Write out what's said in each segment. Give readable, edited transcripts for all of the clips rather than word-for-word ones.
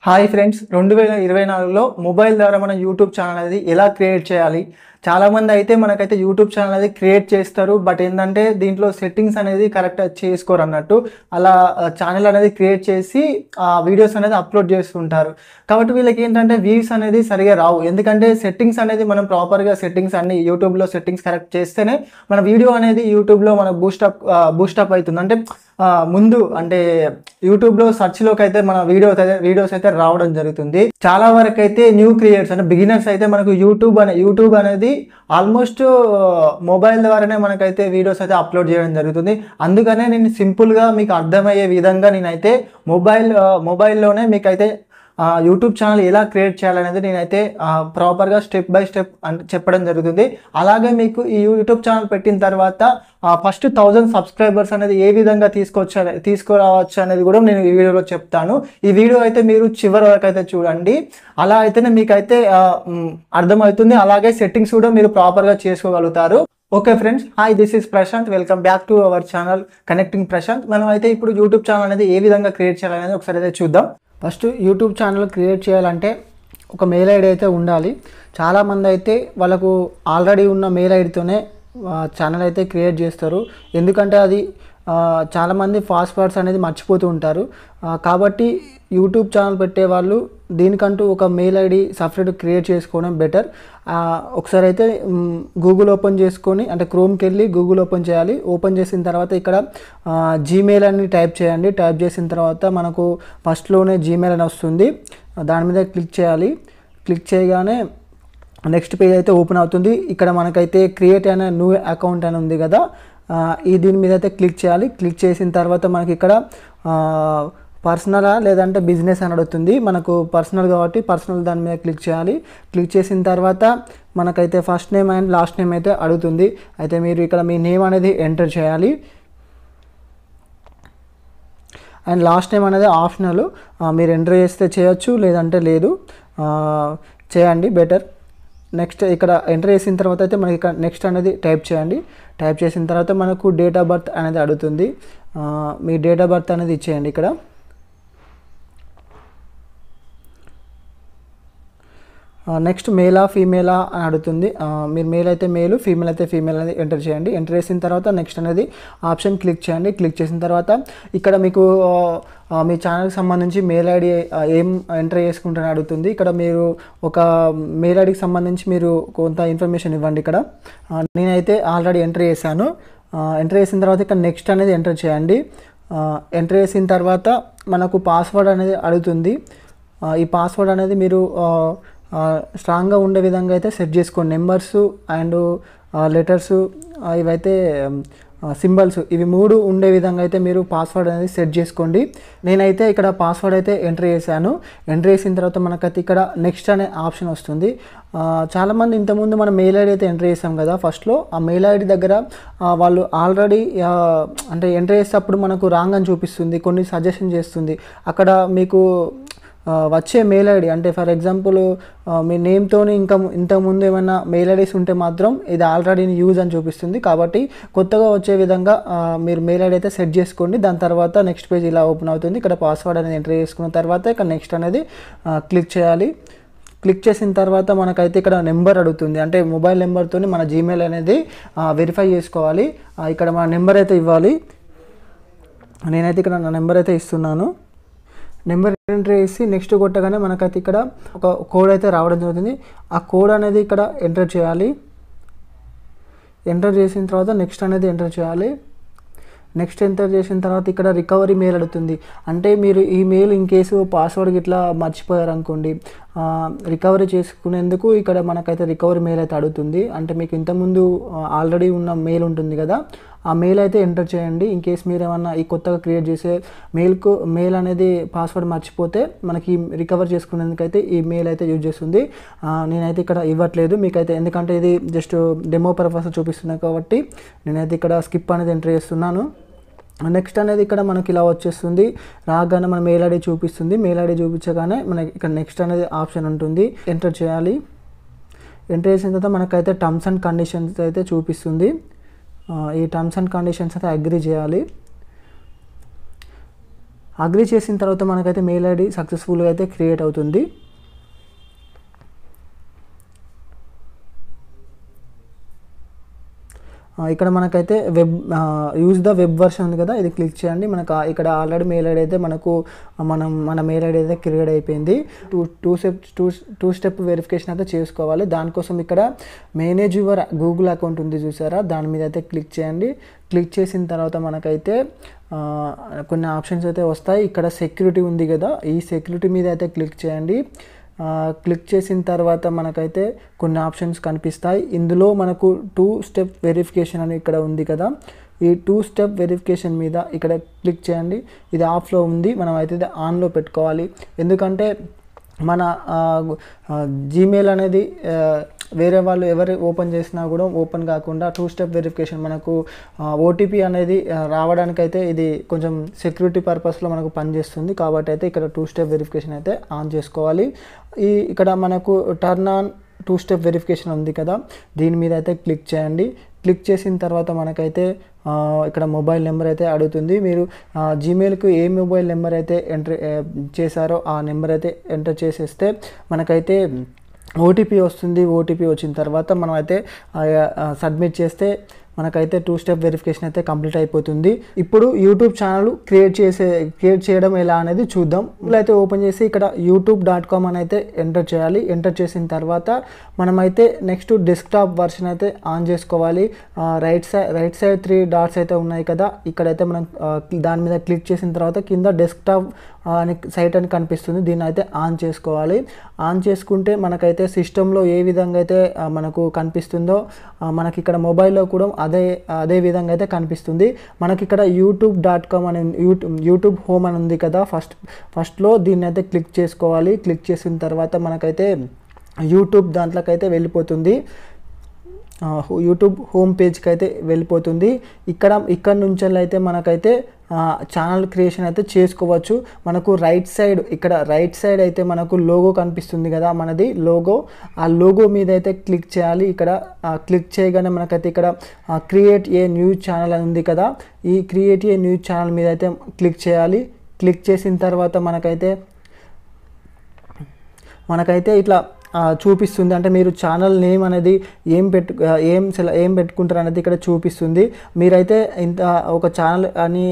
Hi friends, 2024లో mobile ద్వారా మన YouTube channel అనేది ఎలా క్రియేట్ చేయాలి? చాలామంది అయితే మనకైతే యూట్యూబ్ ఛానల్ అనేది క్రియేట్ చేస్తారు. బట్ ఏంటంటే దీంట్లో సెట్టింగ్స్ అనేది కరెక్ట్గా చేసుకోరు అన్నట్టు. అలా ఛానల్ అనేది క్రియేట్ చేసి వీడియోస్ అనేది అప్లోడ్ చేస్తుంటారు. కాబట్టి వీళ్ళకి ఏంటంటే వ్యూస్ అనేది సరిగా రావు. ఎందుకంటే సెట్టింగ్స్ అనేది మనం ప్రాపర్గా సెట్టింగ్స్ అన్ని యూట్యూబ్లో సెట్టింగ్స్ కరెక్ట్ చేస్తేనే మన వీడియో అనేది యూట్యూబ్లో మనకు బూస్టప్ అవుతుంది. అంటే ముందు అంటే యూట్యూబ్లో సెర్చ్లోకి అయితే మన వీడియోస్ అయితే రావడం జరుగుతుంది. చాలా వరకు అయితే న్యూ క్రియేటర్స్ అంటే బిగినర్స్ అయితే మనకు యూట్యూబ్ అనేది ఆల్మోస్ట్ మొబైల్ ద్వారానే మనకైతే వీడియోస్ అయితే అప్లోడ్ చేయడం జరుగుతుంది. అందుకనే నేను సింపుల్గా మీకు అర్థమయ్యే విధంగా నేనైతే మొబైల్లోనే మీకైతే యూట్యూబ్ ఛానల్ ఎలా క్రియేట్ చేయాలనేది నేనైతే ప్రాపర్గా స్టెప్ బై స్టెప్ చెప్పడం జరుగుతుంది. అలాగే మీకు ఈ యూట్యూబ్ ఛానల్ పెట్టిన తర్వాత ఫస్ట్ 1000 సబ్స్క్రైబర్స్ అనేది ఏ విధంగా తీసుకురావచ్చు అనేది కూడా నేను ఈ వీడియోలో చెప్తాను. ఈ వీడియో అయితే మీరు చివరి వరకు అయితే చూడండి. అలా అయితేనే మీకైతే అర్థమవుతుంది. అలాగే సెట్టింగ్స్ కూడా మీరు ప్రాపర్గా చేసుకోగలుగుతారు. Okay friends, hi, this is Prashant. Welcome back to our channel connecting Prashant. మనం అయితే ఇప్పుడు యూట్యూబ్ ఛానల్ అనేది ఏ విధంగా క్రియేట్ చేయాలనేది ఒకసారి అయితే చూద్దాం. ఫస్ట్ యూట్యూబ్ ఛానల్ క్రియేట్ చేయాలంటే ఒక మెయిల్ ఐడి అయితే ఉండాలి. చాలామంది అయితే వాళ్ళకు ఆల్రెడీ ఉన్న మెయిల్ ఐడితోనే ఛానల్ అయితే క్రియేట్ చేస్తారు. ఎందుకంటే అది చాలామంది పాస్వర్డ్స్ అనేది మర్చిపోతూ ఉంటారు. కాబట్టి యూట్యూబ్ ఛానల్ పెట్టే వాళ్ళు దీనికంటూ ఒక మెయిల్ ఐడి సపరేట్ క్రియేట్ చేసుకోవడం బెటర్. ఒకసారి అయితే గూగుల్ ఓపెన్ చేసుకొని అంటే క్రోమ్కి వెళ్ళి గూగుల్ ఓపెన్ చేయాలి. ఓపెన్ చేసిన తర్వాత ఇక్కడ జీమెయిల్ అని టైప్ చేయండి. టైప్ చేసిన తర్వాత మనకు ఫస్ట్లోనే జీమెయిల్ అని వస్తుంది. దాని మీద క్లిక్ చేయాలి. క్లిక్ చేయగానే నెక్స్ట్ పేజ్ అయితే ఓపెన్ అవుతుంది. ఇక్కడ మనకైతే క్రియేట్ అయిన న్యూ అకౌంట్ అని ఉంది కదా, దీని మీద అయితే క్లిక్ చేయాలి. క్లిక్ చేసిన తర్వాత మనకి ఇక్కడ పర్సనలా లేదంటే బిజినెస్ అని అడుగుతుంది. మనకు పర్సనల్ కాబట్టి పర్సనల్ దాని మీద క్లిక్ చేయాలి. క్లిక్ చేసిన తర్వాత మనకైతే first name and last name అయితే అడుగుతుంది. అయితే మీరు ఇక్కడ మీ నేమ్ అనేది ఎంటర్ చేయాలి. అండ్ లాస్ట్ నేమ్ అనేది ఆప్షనల్, మీరు ఎంటర్ చేస్తే చేయొచ్చు, లేదంటే లేదు, చేయండి బెటర్. నెక్స్ట్ ఇక్కడ ఎంటర్ చేసిన తర్వాత అయితే మనకి ఇక్కడ నెక్స్ట్ అనేది టైప్ చేయండి. టైప్ చేసిన తర్వాత మనకు డేట్ ఆఫ్ బర్త్ అనేది అడుగుతుంది. మీ డేట్ ఆఫ్ బర్త్ అనేది ఇచ్చేయండి. ఇక్కడ నెక్స్ట్ మేలా ఫీమేలా అని అడుగుతుంది. మీరు మేల్ అయితే మేలు, ఫీమేల్ అయితే ఫీమేల్ అనేది ఎంటర్ చేయండి. ఎంటర్ చేసిన తర్వాత నెక్స్ట్ అనేది ఆప్షన్ క్లిక్ చేయండి. క్లిక్ చేసిన తర్వాత ఇక్కడ మీకు మీ ఛానల్కి సంబంధించి మెయిల్ ఐడి ఏం ఎంటర్ చేసుకుంటారని అడుగుతుంది. ఇక్కడ మీరు ఒక మెయిల్ ఐడికి సంబంధించి మీరు కొంత ఇన్ఫర్మేషన్ ఇవ్వండి. ఇక్కడ నేనైతే ఆల్రెడీ ఎంటర్ చేశాను. ఎంటర్ చేసిన తర్వాత ఇక్కడ నెక్స్ట్ అనేది ఎంటర్ చేయండి. ఎంటర్ చేసిన తర్వాత మనకు పాస్వర్డ్ అనేది అడుగుతుంది. ఈ పాస్వర్డ్ అనేది మీరు స్ట్రాంగ్గా ఉండే విధంగా అయితే సెట్ చేసుకోండి. నెంబర్స్ అండ్ లెటర్స్, ఇవైతే సింబల్స్, ఇవి 3 ఉండే విధంగా అయితే మీరు పాస్వర్డ్ అనేది సెట్ చేసుకోండి. నేనైతే ఇక్కడ పాస్వర్డ్ అయితే ఎంటర్ చేశాను. ఎంటర్ చేసిన తర్వాత మనకైతే ఇక్కడ నెక్స్ట్ అనే ఆప్షన్ వస్తుంది. చాలామంది ఇంతకుముందు మనం మెయిల్ ఐడి అయితే ఎంటర్ చేసాం కదా ఫస్ట్లో, ఆ మెయిల్ ఐడి దగ్గర వాళ్ళు ఆల్రెడీ అంటే ఎంటర్ చేసేటప్పుడు మనకు రాంగ్ అని చూపిస్తుంది, కొన్ని సజెషన్ చేస్తుంది. అక్కడ మీకు వచ్చే మెయిల్ ఐడి అంటే ఫర్ ఎగ్జాంపుల్ మీ నేమ్తో ఇంతకుముందు ఏమైనా మెయిల్ ఐడీస్ ఉంటే మాత్రం ఇది ఆల్రెడీ యూజ్ అని చూపిస్తుంది. కాబట్టి కొత్తగా వచ్చే విధంగా మీరు మెయిల్ ఐడి అయితే సెట్ చేసుకోండి. దాని తర్వాత నెక్స్ట్ పేజ్ ఇలా ఓపెన్ అవుతుంది. ఇక్కడ పాస్వర్డ్ అనేది ఎంటర్ చేసుకున్న తర్వాత ఇక్కడ నెక్స్ట్ అనేది క్లిక్ చేయాలి. క్లిక్ చేసిన తర్వాత మనకైతే ఇక్కడ నెంబర్ అడుగుతుంది. అంటే మొబైల్ నెంబర్తో మన జీమెయిల్ అనేది వెరిఫై చేసుకోవాలి. ఇక్కడ మన నెంబర్ అయితే ఇవ్వాలి. నేనైతే ఇక్కడ నా నెంబర్ అయితే ఇస్తున్నాను. నెంబర్ ఎంటర్ చేసి నెక్స్ట్ కొట్టగానే మనకైతే ఇక్కడ ఒక కోడ్ అయితే రావడం జరుగుతుంది. ఆ కోడ్ అనేది ఇక్కడ ఎంటర్ చేయాలి. ఎంటర్ చేసిన తర్వాత నెక్స్ట్ అనేది ఎంటర్ చేయాలి. నెక్స్ట్ ఎంటర్ చేసిన తర్వాత ఇక్కడ రికవరీ మెయిల్ అడుగుతుంది. అంటే మీరు ఈ మెయిల్ ఇన్ కేసు పాస్వర్డ్ ఇట్లా మర్చిపోయారు అనుకోండి, రికవరీ చేసుకునేందుకు ఇక్కడ మనకైతే రికవరీ మెయిల్ అయితే అడుగుతుంది. అంటే మీకు ఇంతకుముందు ఆల్రెడీ ఉన్న మెయిల్ ఉంటుంది కదా, ఆ మెయిల్ అయితే ఎంటర్ చేయండి. ఇన్ కేస్ మీరు ఏమన్నా ఈ కొత్తగా క్రియేట్ చేసే మెయిల్ అనేది పాస్వర్డ్ మర్చిపోతే మనకి రికవర్ చేసుకునేందుకైతే ఈ మెయిల్ అయితే యూజ్ చేస్తుంది. నేనైతే ఇక్కడ ఇవ్వట్లేదు మీకైతే, ఎందుకంటే ఇది జస్ట్ డెమో పర్పస్ చూపిస్తున్నాను కాబట్టి నేనైతే ఇక్కడ స్కిప్ అనేది ఎంటర్ చేస్తున్నాను. నెక్స్ట్ అనేది ఇక్కడ మనకి ఇలా వచ్చేస్తుంది. రాగానే మన మెయిల్ ఐడి చూపిస్తుంది. మెయిల్ ఐడి చూపించగానే మనకి ఇక్కడ నెక్స్ట్ అనేది ఆప్షన్ ఉంటుంది, ఎంటర్ చేయాలి. ఎంటర్ చేసిన తర్వాత మనకైతే టర్మ్స్ అండ్ కండిషన్స్ అయితే చూపిస్తుంది. ఈ టర్మ్స్ అండ్ కండిషన్స్ అయితే అగ్రీ చేయాలి. అగ్రి చేసిన తర్వాత మనకైతే మెయిల్ ఐడి సక్సెస్ఫుల్గా అయితే క్రియేట్ అవుతుంది. ఇక్కడ మనకైతే యూజ్ ద వెబ్ వర్షన్ ఉంది కదా, ఇది క్లిక్ చేయండి. మనకు ఇక్కడ ఆల్రెడీ మెయిల్ ఐడి అయితే మన మెయిల్ ఐడి అయితే క్రియేట్ అయిపోయింది. టూ స్టెప్ వెరిఫికేషన్ అయితే చేసుకోవాలి. దానికోసం ఇక్కడ మేనేజ్ యువర్ గూగుల్ అకౌంట్ ఉంది చూసారా, దాని మీద అయితే క్లిక్ చేయండి. క్లిక్ చేసిన తర్వాత మనకైతే కొన్ని ఆప్షన్స్ అయితే వస్తాయి. ఇక్కడ సెక్యూరిటీ ఉంది కదా, ఈ సెక్యూరిటీ మీద అయితే క్లిక్ చేయండి. క్లిక్ చేసిన తర్వాత మనకైతే కొన్ని ఆప్షన్స్ కనిపిస్తాయి. ఇందులో మనకు 2 స్టెప్ వెరిఫికేషన్ అని ఇక్కడ ఉంది కదా, ఈ 2 స్టెప్ వెరిఫికేషన్ మీద ఇక్కడ క్లిక్ చేయండి. ఇది ఆఫ్లో ఉంది, మనం అయితే ఆన్లో పెట్టుకోవాలి. ఎందుకంటే మన జీమెయిల్ అనేది వేరే వాళ్ళు ఎవరు ఓపెన్ చేసినా కూడా ఓపెన్ కాకుండా 2 స్టెప్ వెరిఫికేషన్ మనకు ఓటీపీ అనేది రావడానికైతే ఇది కొంచెం సెక్యూరిటీ పర్పస్లో మనకు పనిచేస్తుంది. కాబట్టి అయితే ఇక్కడ 2 స్టెప్ వెరిఫికేషన్ అయితే ఆన్ చేసుకోవాలి. ఇక్కడ మనకు టర్న్ ఆన్ 2 స్టెప్ వెరిఫికేషన్ ఉంది కదా, దీని మీద అయితే క్లిక్ చేయండి. క్లిక్ చేసిన తర్వాత మనకైతే ఇక్కడ మొబైల్ నెంబర్ అయితే అడుగుతుంది. మీరు జీమెయిల్కు ఏ మొబైల్ నెంబర్ అయితే ఎంటర్ చేశారో ఆ నెంబర్ అయితే ఎంటర్ చేసేస్తే మనకైతే ఓటీపీ వస్తుంది. ఓటీపీ వచ్చిన తర్వాత మనం అయితే సబ్మిట్ చేస్తే మనకైతే 2 స్టెప్ వెరిఫికేషన్ అయితే కంప్లీట్ అయిపోతుంది. ఇప్పుడు యూట్యూబ్ ఛానల్ క్రియేట్ చేయడం ఎలా అనేది చూద్దాం. అయితే ఓపెన్ చేసి ఇక్కడ youtube.com అని అయితే ఎంటర్ చేయాలి. ఎంటర్ చేసిన తర్వాత మనమైతే నెక్స్ట్ డెస్క్టాప్ వర్షన్ అయితే ఆన్ చేసుకోవాలి. రైట్ సైడ్ 3 డాట్స్ అయితే ఉన్నాయి కదా, ఇక్కడైతే మనం దాని మీద క్లిక్ చేసిన తర్వాత కింద డెస్క్టాప్ అని సైట్ అని కనిపిస్తుంది, దీన్ని అయితే ఆన్ చేసుకోవాలి. ఆన్ చేసుకుంటే మనకైతే సిస్టంలో ఏ విధంగా అయితే మనకు కనిపిస్తుందో మనకి ఇక్కడ మొబైల్లో కూడా అదే విధంగా అయితే కనిపిస్తుంది. మనకి ఇక్కడ youtube.com అని యూట్యూబ్ హోమ్ అని ఉంది కదా, ఫస్ట్లో దీన్ని అయితే క్లిక్ చేసుకోవాలి. క్లిక్ చేసిన తర్వాత మనకైతే యూట్యూబ్ దాంట్లోకి అయితే వెళ్ళిపోతుంది. యూట్యూబ్ హోమ్ పేజ్కి అయితే వెళ్ళిపోతుంది. ఇక్కడ నుంచి అయితే మనకైతే ఛానల్ క్రియేషన్ అయితే చేసుకోవచ్చు. మనకు రైట్ సైడ్ అయితే మనకు లోగో కనిపిస్తుంది కదా, మనది లోగో, ఆ లోగో మీద అయితే క్లిక్ చేయాలి. ఇక్కడ క్లిక్ చేయగానే మనకైతే ఇక్కడ క్రియేట్ ఏ న్యూ ఛానల్ అని ఉంది కదా, ఈ క్రియేట్ ఏ న్యూ ఛానల్ మీద అయితే క్లిక్ చేయాలి. క్లిక్ చేసిన తర్వాత మనకైతే ఇట్లా చూపిస్తుంది. అంటే మీరు ఛానల్ నేమ్ అనేది ఏం పెట్టుకుంటారు అనేది ఇక్కడ చూపిస్తుంది. మీరైతే ఒక ఛానల్ అని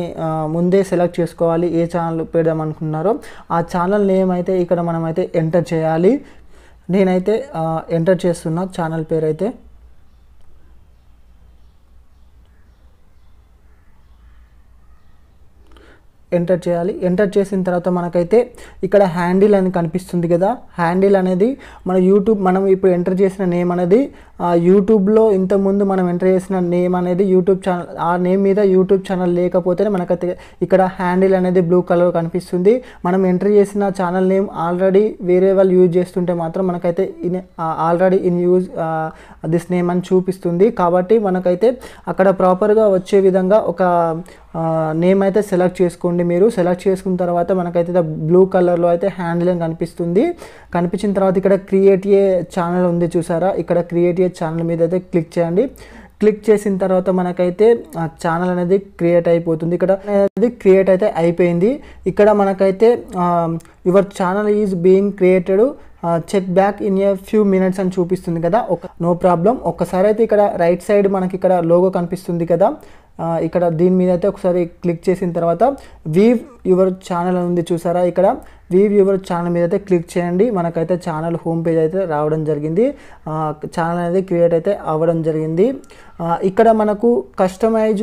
ముందే సెలెక్ట్ చేసుకోవాలి, ఏ ఛానల్ పెడదాం అనుకుంటున్నారో ఆ ఛానల్ నేమ్ అయితే ఇక్కడ మనం అయితే ఎంటర్ చేయాలి. నేనైతే ఎంటర్ చేస్తున్నా ఛానల్ పేరు అయితే. ఎంటర్ చేయాలి. ఎంటర్ చేసిన తర్వాత మనకైతే ఇక్కడ హ్యాండిల్ అని కనిపిస్తుంది కదా, హ్యాండిల్ అనేది మనం ఇప్పుడు ఎంటర్ చేసిన నేమ్ అనేది యూట్యూబ్లో ఇంతకుముందు మనం ఎంటర్ చేసిన నేమ్ అనేది యూట్యూబ్ ఛానల్, ఆ నేమ్ మీద యూట్యూబ్ ఛానల్ లేకపోతేనే మనకైతే ఇక్కడ హ్యాండిల్ అనేది బ్లూ కలర్ కనిపిస్తుంది. మనం ఎంటర్ చేసిన ఛానల్ నేమ్ ఆల్రెడీ వేరే వాళ్ళు యూజ్ చేస్తుంటే మాత్రం మనకైతే already in use this name అని చూపిస్తుంది. కాబట్టి మనకైతే అక్కడ ప్రాపర్గా వచ్చే విధంగా ఒక నేమ్ అయితే సెలెక్ట్ చేసుకోండి. మీరు సెలెక్ట్ చేసుకున్న తర్వాత మనకైతే బ్లూ కలర్లో అయితే హ్యాండిల్ అని కనిపిస్తుంది. కనిపించిన తర్వాత ఇక్కడ క్రియేట్ ఏ ఛానల్ ఉంది చూసారా, ఇక్కడ క్రియేట్ ఏ ఛానల్ మీద అయితే క్లిక్ చేయండి. క్లిక్ చేసిన తర్వాత మనకైతే ఛానల్ అనేది క్రియేట్ అయిపోతుంది. ఇక్కడ అనేది క్రియేట్ అయితే అయిపోయింది. ఇక్కడ మనకైతే your channel is being created, check back in a few minutes అని చూపిస్తుంది కదా, నో ప్రాబ్లం. ఒక్కసారి అయితే ఇక్కడ రైట్ సైడ్ మనకి ఇక్కడ లోగో కనిపిస్తుంది కదా, ఇక్కడ దీని మీద అయితే ఒకసారి క్లిక్ చేసిన తర్వాత వీవ్ యువర్ ఛానల్ ఉంది చూసారా, ఇక్కడ వీవ్ యువర్ ఛానల్ మీద అయితే క్లిక్ చేయండి. మనకైతే ఛానల్ హోమ్ పేజ్ అయితే రావడం జరిగింది, ఛానల్ అనేది క్రియేట్ అయితే అవ్వడం జరిగింది. ఇక్కడ మనకు కస్టమైజ్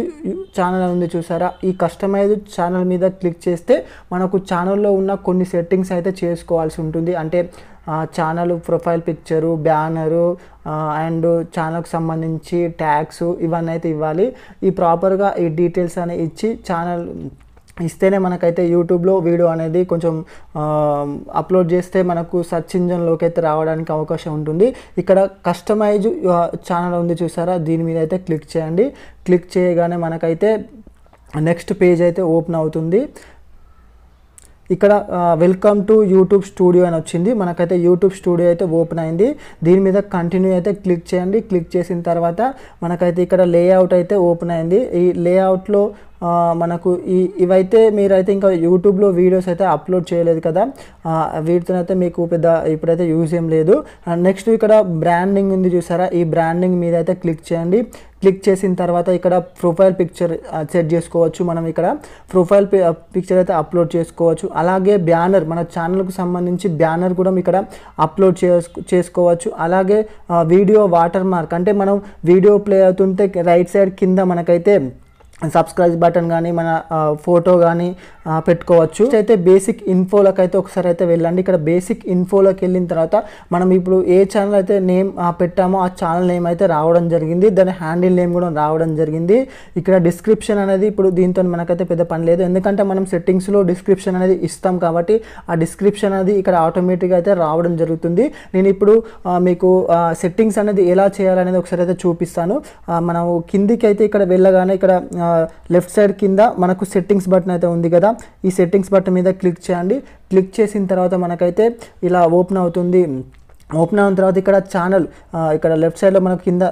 ఛానల్ ఉంది చూసారా, ఈ కస్టమైజ్ ఛానల్ మీద క్లిక్ చేస్తే మనకు ఛానల్లో ఉన్న కొన్ని సెట్టింగ్స్ అయితే చేసుకోవాల్సి ఉంటుంది. అంటే channel profile picture, banner and ఛానల్కి సంబంధించి ట్యాగ్స్ ఇవన్నీ అయితే ఇవ్వాలి. ఈ ప్రాపర్గా ఈ డీటెయిల్స్ అని ఇచ్చి ఛానల్ ఇస్తేనే మనకైతే యూట్యూబ్లో వీడియో అనేది కొంచెం అప్లోడ్ చేస్తే మనకు సెర్చ్ ఇంజన్లోకి అయితే రావడానికి అవకాశం ఉంటుంది. ఇక్కడ కస్టమైజ్ ఛానల్ ఉంది చూసారా, దీని మీద అయితే క్లిక్ చేయండి. క్లిక్ చేయగానే మనకైతే నెక్స్ట్ పేజ్ అయితే ఓపెన్ అవుతుంది. ఇక్కడ వెల్కమ్ టు యూట్యూబ్ స్టూడియో అని వచ్చింది. మనకైతే యూట్యూబ్ స్టూడియో అయితే ఓపెన్ అయింది. దీని మీద కంటిన్యూ అయితే క్లిక్ చేయండి. క్లిక్ చేసిన తర్వాత మనకైతే ఇక్కడ లేఅవుట్ అయితే ఓపెన్ అయింది. ఈ లేఅవుట్లో మనకు ఇవైతే మీరైతే ఇంకా యూట్యూబ్లో వీడియోస్ అయితే అప్లోడ్ చేయలేదు కదా, వీటితోనైతే మీకు పెద్ద ఇప్పుడైతే యూజ్ ఏం లేదు. నెక్స్ట్ ఇక్కడ బ్రాండింగ్ ఉంది చూసారా, ఈ బ్రాండింగ్ మీద అయితే క్లిక్ చేయండి. క్లిక్ చేసిన తర్వాత ఇక్కడ ప్రొఫైల్ పిక్చర్ సెట్ చేసుకోవచ్చు. మనం ఇక్కడ ప్రొఫైల్ పిక్చర్ అయితే అప్లోడ్ చేసుకోవచ్చు. అలాగే బ్యానర్, మన ఛానల్కు సంబంధించి బ్యానర్ కూడా ఇక్కడ అప్లోడ్ చేసుకోవచ్చు. అలాగే వీడియో వాటర్ మార్క్, అంటే మనం వీడియో ప్లే అవుతుంటే రైట్ సైడ్ కింద మనకైతే సబ్స్క్రైబ్ బటన్ కానీ మన ఫోటో కానీ పెట్టుకోవచ్చు. అయితే బేసిక్ ఇన్ఫోలోకి అయితే ఒకసారి అయితే వెళ్ళండి. ఇక్కడ బేసిక్ ఇన్ఫోలోకి వెళ్ళిన తర్వాత మనం ఇప్పుడు ఏ ఛానల్ అయితే నేమ్ పెట్టామో ఆ ఛానల్ నేమ్ అయితే రావడం జరిగింది, దాని హ్యాండిల్ నేమ్ కూడా రావడం జరిగింది. ఇక్కడ డిస్క్రిప్షన్ అనేది ఇప్పుడు దీంతో మనకైతే పెద్ద పని లేదు, ఎందుకంటే మనం సెట్టింగ్స్లో డిస్క్రిప్షన్ అనేది ఇస్తాం కాబట్టి ఆ డిస్క్రిప్షన్ అనేది ఇక్కడ ఆటోమేటిక్గా అయితే రావడం జరుగుతుంది. నేను ఇప్పుడు మీకు సెట్టింగ్స్ అనేది ఎలా చేయాలనేది ఒకసారి అయితే చూపిస్తాను. మనం కిందికి అయితే ఇక్కడ వెళ్ళగానే ఇక్కడ లెఫ్ట్ సైడ్ కింద మనకు సెట్టింగ్స్ బటన్ అయితే ఉంది కదా, ఈ సెట్టింగ్స్ బటన్ మీద క్లిక్ చేయండి. క్లిక్ చేసిన తర్వాత మనకైతే ఇలా ఓపెన్ అవుతుంది. ఓపెన్ అయిన తర్వాత ఇక్కడ ఛానల్, ఇక్కడ లెఫ్ట్ సైడ్లో మనకు కింద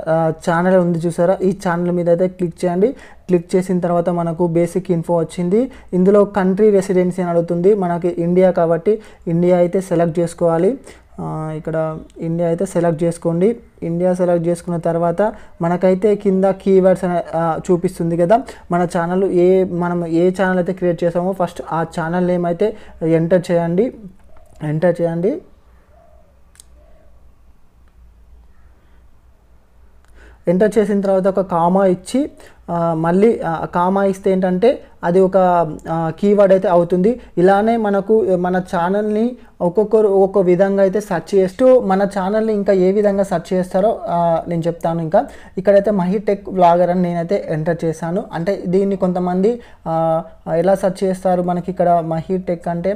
ఛానల్ ఉంది చూసారా, ఈ ఛానల్ మీద అయితే క్లిక్ చేయండి. క్లిక్ చేసిన తర్వాత మనకు బేసిక్ ఇన్ఫో వచ్చింది. ఇందులో కంట్రీ రెసిడెన్సీ అని అడుగుతుంది, మనకి ఇండియా కాబట్టి ఇండియా అయితే సెలెక్ట్ చేసుకోవాలి. ఇక్కడ ఇండియా అయితే సెలెక్ట్ చేసుకోండి. ఇండియా సెలెక్ట్ చేసుకున్న తర్వాత మనకైతే కింద కీవర్డ్స్ అనే చూపిస్తుంది కదా, మన ఛానల్ మనం ఏ ఛానల్ అయితే క్రియేట్ చేసామో ఫస్ట్ ఆ ఛానల్ నేమ్ అయితే ఎంటర్ చేయండి. ఎంటర్ చేసిన తర్వాత ఒక కామా ఇచ్చి మళ్ళీ కామా ఇస్తే ఏంటంటే అది ఒక కీవర్డ్ అయితే అవుతుంది. ఇలానే మనకు మన ఛానల్ని ఒక్కొక్కరు ఒక్కొక్క విధంగా అయితే సెర్చ్ చేస్తూ మన ఛానల్ని ఇంకా ఏ విధంగా సెర్చ్ చేస్తారో నేను చెప్తాను. ఇంకా ఇక్కడైతే మహీటెక్ వ్లాగర్ అని నేనైతే ఎంటర్ చేశాను. అంటే దీన్ని కొంతమంది ఎలా సెర్చ్ చేస్తారు, మనకి ఇక్కడ మహీటెక్ అంటే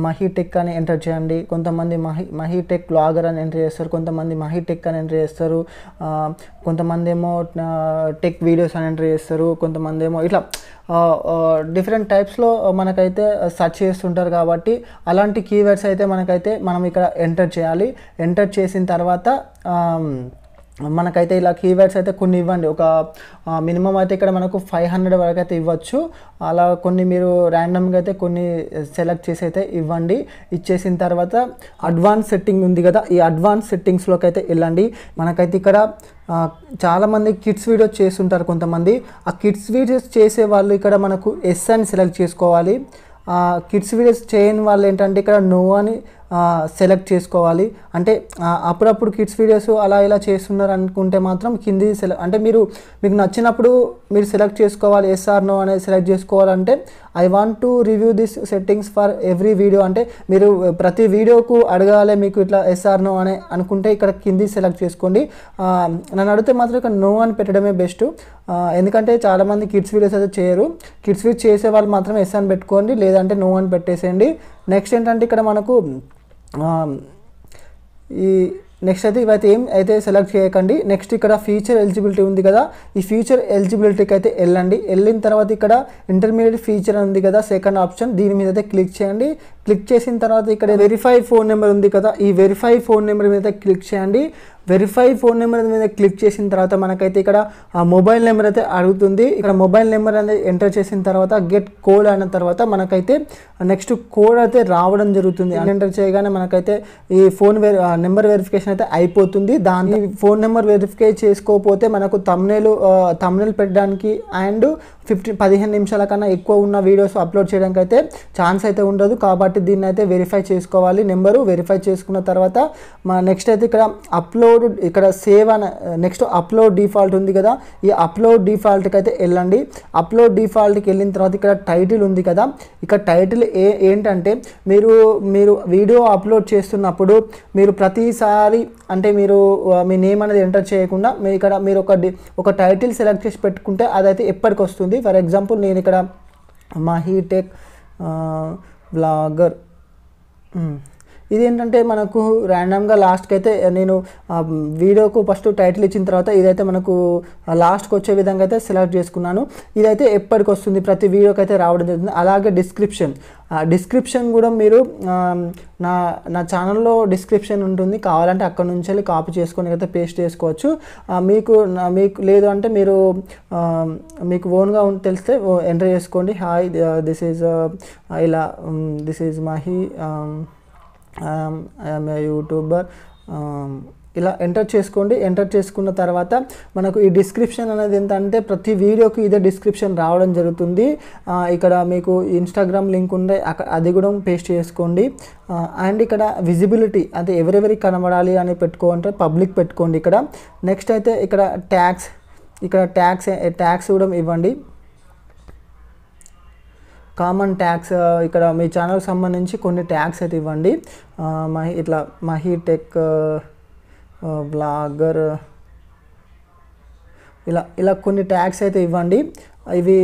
మహీటెక్ అని ఎంటర్ చేయండి. కొంతమంది మహీటెక్ వ్లాగర్ అని ఎంటర్ చేస్తారు, కొంతమంది మహీటెక్ అని ఎంటర్ చేస్తారు, కొంతమంది ఏమో టెక్ వీడియోస్ అని ఎంటర్ చేస్తారు, కొంతమంది ఏమో ఇట్లా డిఫరెంట్ టైప్స్లో మనకైతే సెర్చ్ చేస్తుంటారు. కాబట్టి అలాంటి కీవర్డ్స్ అయితే మనం ఇక్కడ ఎంటర్ చేయాలి. ఎంటర్ చేసిన తర్వాత మనకైతే ఇలా కీవర్డ్స్ అయితే కొన్ని ఇవ్వండి. ఒక మినిమం అయితే ఇక్కడ మనకు 500 వరకు అయితే ఇవ్వచ్చు. అలా కొన్ని మీరు ర్యాండమ్గా అయితే కొన్ని సెలెక్ట్ చేసి అయితే ఇవ్వండి. ఇచ్చేసిన తర్వాత అడ్వాన్స్ సెట్టింగ్ ఉంది కదా, ఈ అడ్వాన్స్ సెట్టింగ్స్లోకి అయితే వెళ్ళండి. మనకైతే ఇక్కడ చాలామంది కిడ్స్ వీడియోస్ చేస్తుంటారు. కొంతమంది ఆ కిడ్స్ వీడియోస్ చేసే వాళ్ళు ఇక్కడ మనకు ఎస్ అని సెలెక్ట్ చేసుకోవాలి. కిడ్స్ వీడియోస్ చేయని వాళ్ళు ఏంటంటే ఇక్కడ నో అని సెలెక్ట్ చేసుకోవాలి. అంటే అప్పుడప్పుడు కిడ్స్ వీడియోస్ అలా ఇలా చేస్తున్నారు అనుకుంటే మాత్రం కింది అంటే మీకు నచ్చినప్పుడు మీరు సెలెక్ట్ చేసుకోవాలి. ఎస్ ఆర్ నో అనేది సెలెక్ట్ చేసుకోవాలంటే I want to review this settings for every video, అంటే మీరు ప్రతి వీడియోకు అడగాలి మీకు ఇట్లా ఎస్ ఆర్ నో అని అనుకుంటే ఇక్కడ కింది సెలెక్ట్ చేసుకోండి. నన్ను అడిగితే మాత్రం ఇక్కడ నో అని పెట్టడమే బెస్ట్, ఎందుకంటే చాలామంది కిడ్స్ వీడియోస్ అయితే చేయరు. కిడ్స్ వీడియోస్ చేసే వాళ్ళు మాత్రం ఎస్ అని పెట్టుకోండి, లేదంటే నో అని పెట్టేసేయండి. నెక్స్ట్ ఏంటంటే ఇక్కడ మనకు ఈ నెక్స్ట్ అయితే ఇవైతే ఏం అయితే సెలెక్ట్ చేయకండి. నెక్స్ట్ ఇక్కడ ఫీచర్ ఎలిజిబిలిటీ ఉంది కదా, ఈ ఫీచర్ ఎలిజిబిలిటీకి అయితే వెళ్ళండి. వెళ్ళిన తర్వాత ఇక్కడ ఇంటర్మీడియట్ ఫీచర్ ఉంది కదా, సెకండ్ ఆప్షన్, దీని మీద అయితే క్లిక్ చేయండి. క్లిక్ చేసిన తర్వాత ఇక్కడ వెరిఫై ఫోన్ నెంబర్ ఉంది కదా, ఈ వెరిఫై ఫోన్ నెంబర్ మీద క్లిక్ చేయండి. వెరిఫై ఫోన్ నెంబర్ మీద క్లిక్ చేసిన తర్వాత మనకైతే ఇక్కడ మొబైల్ నెంబర్ అయితే అడుగుతుంది. ఇక్కడ మొబైల్ నెంబర్ అనేది ఎంటర్ చేసిన తర్వాత గెట్ కోడ్ అయిన తర్వాత మనకైతే నెక్స్ట్ కోడ్ అయితే రావడం జరుగుతుంది. ఎంటర్ చేయగానే మనకైతే ఈ ఫోన్ నెంబర్ వెరిఫికేషన్ అయితే అయిపోతుంది. దాని ఫోన్ నెంబర్ వెరిఫై చేసుకోకపోతే మనకు తమ్నెల్ పెట్టడానికి అండ్ 15 నిమిషాల కన్నా ఎక్కువ ఉన్న వీడియోస్ అప్లోడ్ చేయడానికి అయితే ఛాన్స్ అయితే ఉండదు. కాబట్టి దీన్ని అయితే వెరిఫై చేసుకోవాలి. నెంబరు వెరిఫై చేసుకున్న తర్వాత నెక్స్ట్ అయితే ఇక్కడ అప్లోడ్, ఇక్కడ సేవ్ అని నెక్స్ట్ అప్లోడ్ డిఫాల్ట్ ఉంది కదా, ఈ అప్లోడ్ డిఫాల్ట్కి అయితే వెళ్ళండి. అప్లోడ్ డిఫాల్ట్కి వెళ్ళిన తర్వాత ఇక్కడ టైటిల్ ఉంది కదా, ఇక్కడ టైటిల్ ఏంటంటే మీరు వీడియో అప్లోడ్ చేస్తున్నప్పుడు మీరు ప్రతిసారి అంటే మీ నేమ్ అనేది ఎంటర్ చేయకుండా మీరు ఒక టైటిల్ సెలెక్ట్ చేసి పెట్టుకుంటే అదైతే ఎప్పటికి వస్తుంది. ఫర్ ఎగ్జాంపుల్ నేను ఇక్కడ మహీటెక్ వ్లాగర్ ఇదేంటంటే మనకు ర్యాండమ్గా లాస్ట్కి అయితే నేను వీడియోకు ఫస్ట్ టైటిల్ ఇచ్చిన తర్వాత ఇదైతే మనకు లాస్ట్కి వచ్చే విధంగా అయితే సెలెక్ట్ చేసుకున్నాను. ఇదైతే ఎప్పటికి వస్తుంది, ప్రతి వీడియోకి అయితే రావడం జరుగుతుంది. అలాగే డిస్క్రిప్షన్ కూడా మీరు నా ఛానల్లో డిస్క్రిప్షన్ ఉంటుంది, కావాలంటే అక్కడ నుంచి వెళ్ళి కాపీ చేసుకొని అయితే పేస్ట్ చేసుకోవచ్చు. మీకు లేదు అంటే మీరు మీకు ఓన్గా తెలిస్తే ఎంటర్ చేసుకోండి. హాయ్ దిస్ ఈజ్ ఇలా this is Mahi I'm a YouTuber ఇలా ఎంటర్ చేసుకోండి. ఎంటర్ చేసుకున్న తర్వాత మనకు ఈ డిస్క్రిప్షన్ అనేది ఏంటంటే ప్రతి వీడియోకి ఇదే డిస్క్రిప్షన్ రావడం జరుగుతుంది. ఇక్కడ మీకు ఇన్స్టాగ్రామ్ లింక్ ఉండే అది కూడా పేస్ట్ చేసుకోండి. అండ్ ఇక్కడ విజిబిలిటీ అంటే ఎవరెవరికి కనబడాలి అని పెట్టుకోంటే పబ్లిక్ పెట్టుకోండి. ఇక్కడ నెక్స్ట్ అయితే ఇక్కడ ట్యాక్స్ కూడా ఇవ్వండి. కామన్ ట్యాగ్స్ ఇక్కడ మీ ఛానల్కి సంబంధించి కొన్ని ట్యాగ్స్ అయితే ఇవ్వండి. ఇట్లా మహి టెక్ బ్లాగర్ ఇలా కొన్ని ట్యాగ్స్ అయితే ఇవ్వండి. ఇవి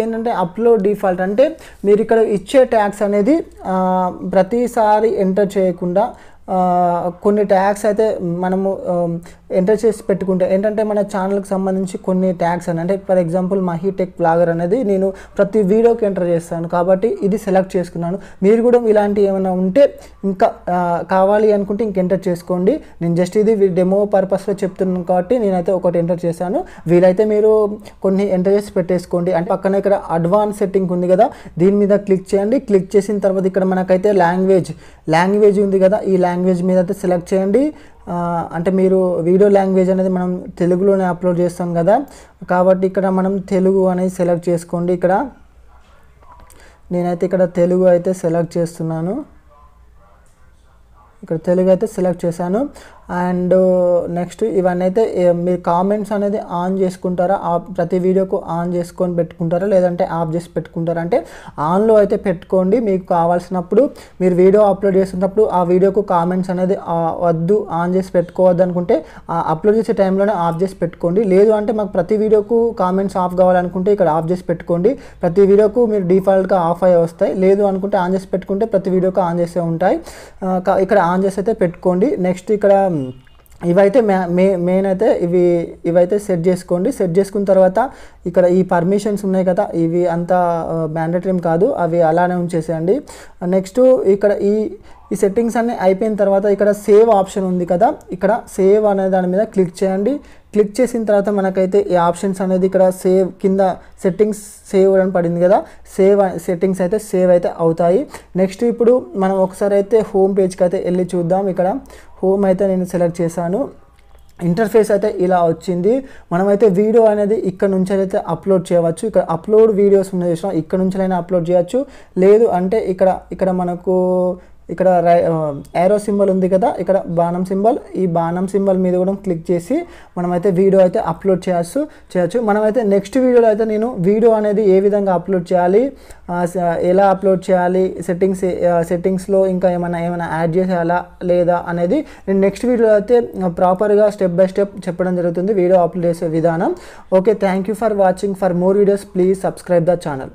ఏంటంటే అప్లోడ్ డిఫాల్ట్ అంటే మీరు ఇక్కడ ఇచ్చే ట్యాగ్స్ అనేది ప్రతిసారి ఎంటర్ చేయకుండా కొన్ని ట్యాగ్స్ అయితే మనము ఎంటర్ చేసి పెట్టుకుంటే ఏంటంటే మన ఛానల్కి సంబంధించి కొన్ని ట్యాగ్స్ అని అంటే for example Mahi tech blogger అనేది నేను ప్రతి వీడియోకి ఎంటర్ చేస్తాను కాబట్టి ఇది సెలెక్ట్ చేసుకున్నాను. మీరు కూడా ఇలాంటి ఏమైనా ఉంటే ఇంకా కావాలి అనుకుంటే ఇంక ఎంటర్ చేసుకోండి. నేను జస్ట్ ఇది డెమో పర్పస్లో చెప్తున్నాను కాబట్టి నేనైతే ఒకటి ఎంటర్ చేశాను. వీలైతే మీరు కొన్ని ఎంటర్ చేసి పెట్టేసుకోండి. అంటే పక్కన ఇక్కడ అడ్వాన్స్ సెట్టింగ్ ఉంది కదా, దీని మీద క్లిక్ చేయండి. క్లిక్ చేసిన తర్వాత ఇక్కడ మనకైతే లాంగ్వేజ్ ఉంది కదా, ఈ లాంగ్వేజ్ మీద అయితే సెలెక్ట్ చేయండి. అంటే మీరు వీడియో లాంగ్వేజ్ అనేది మనం తెలుగులోనే అప్లోడ్ చేస్తాం కదా కాబట్టి ఇక్కడ మనం తెలుగు అనేది సెలెక్ట్ చేసుకోండి. ఇక్కడ నేనైతే ఇక్కడ తెలుగు అయితే సెలెక్ట్ చేస్తున్నాను. ఇక్కడ తెలుగు అయితే సెలెక్ట్ చేశాను. అండ్ నెక్స్ట్ ఇవన్నీ అయితే మీరు కామెంట్స్ అనేది ఆన్ చేసుకుంటారా, ప్రతి వీడియోకు ఆన్ చేసుకొని పెట్టుకుంటారా లేదంటే ఆఫ్ చేసి పెట్టుకుంటారా అంటే ఆన్లో అయితే పెట్టుకోండి. మీకు కావాల్సినప్పుడు మీరు వీడియో అప్లోడ్ చేస్తున్నప్పుడు ఆ వీడియోకు కామెంట్స్ అనేది వద్దు, ఆన్ చేసి పెట్టుకోవద్దు అనుకుంటే అప్లోడ్ చేసే టైంలోనే ఆఫ్ చేసి పెట్టుకోండి. లేదు అంటే మాకు ప్రతి వీడియోకు కామెంట్స్ ఆఫ్ కావాలనుకుంటే ఇక్కడ ఆఫ్ చేసి పెట్టుకోండి. ప్రతి వీడియోకు మీరు డిఫాల్ట్గా ఆఫ్ అయ్యి వస్తాయి. లేదు అనుకుంటే ఆన్ చేసి పెట్టుకుంటే ప్రతి వీడియోకు ఆన్ చేసే ఉంటాయి. ఇక్కడ ఆన్ చేసి అయితే పెట్టుకోండి. నెక్స్ట్ ఇక్కడ ఇవైతే మెయిన్ అయితే ఇవైతే సెట్ చేసుకోండి. సెట్ చేసుకున్న తర్వాత ఇక్కడ ఈ పర్మిషన్స్ ఉన్నాయి కదా, ఇవి అంతా మ్యాండేటరీ కాదు, అవి అలానే ఉంచేసేయండి. నెక్స్ట్ ఇక్కడ ఈ సెట్టింగ్స్ అన్నీ అయిపోయిన తర్వాత ఇక్కడ సేవ్ ఆప్షన్ ఉంది కదా, ఇక్కడ సేవ్ అనే దాని మీద క్లిక్ చేయండి. క్లిక్ చేసిన తర్వాత మనకైతే ఈ ఆప్షన్స్ అనేది ఇక్కడ సేవ్ కింద సెట్టింగ్స్ సేవ్ అని పడింది కదా, సెట్టింగ్స్ అయితే సేవ్ అయితే అవుతాయి. నెక్స్ట్ ఇప్పుడు మనం ఒకసారి అయితే హోమ్ పేజ్కి అయితే వెళ్ళి చూద్దాం. ఇక్కడ హోమ్ అయితే నేను సెలెక్ట్ చేశాను. ఇంటర్ఫేస్ అయితే ఇలా వచ్చింది. మనమైతే వీడియో అనేది ఇక్కడ నుంచి అయితే అప్లోడ్ చేయవచ్చు. ఇక్కడ అప్లోడ్ వీడియోస్ ఉన్నాయి చూసినా, ఇక్కడ నుంచి అయినా అప్లోడ్ చేయవచ్చు. లేదు అంటే ఇక్కడ మనకు ఇక్కడ ఏరో సింబల్ ఉంది కదా, ఇక్కడ బాణం సింబల్, ఈ బాణం సింబల్ మీద కూడా క్లిక్ చేసి మనమైతే వీడియో అయితే అప్లోడ్ చేయొచ్చు. మనమైతే నెక్స్ట్ వీడియోలో అయితే నేను వీడియో అనేది ఏ విధంగా అప్లోడ్ చేయాలి, ఎలా అప్లోడ్ చేయాలి, సెట్టింగ్స్లో ఇంకా ఏమైనా యాడ్ చేసేయాలా లేదా అనేది నేను నెక్స్ట్ వీడియోలో అయితే ప్రాపర్గా స్టెప్ బై స్టెప్ చెప్పడం జరుగుతుంది వీడియో అప్లోడ్ చేసే విధానం. Okay, thank you for watching. For more videos please subscribe the channel.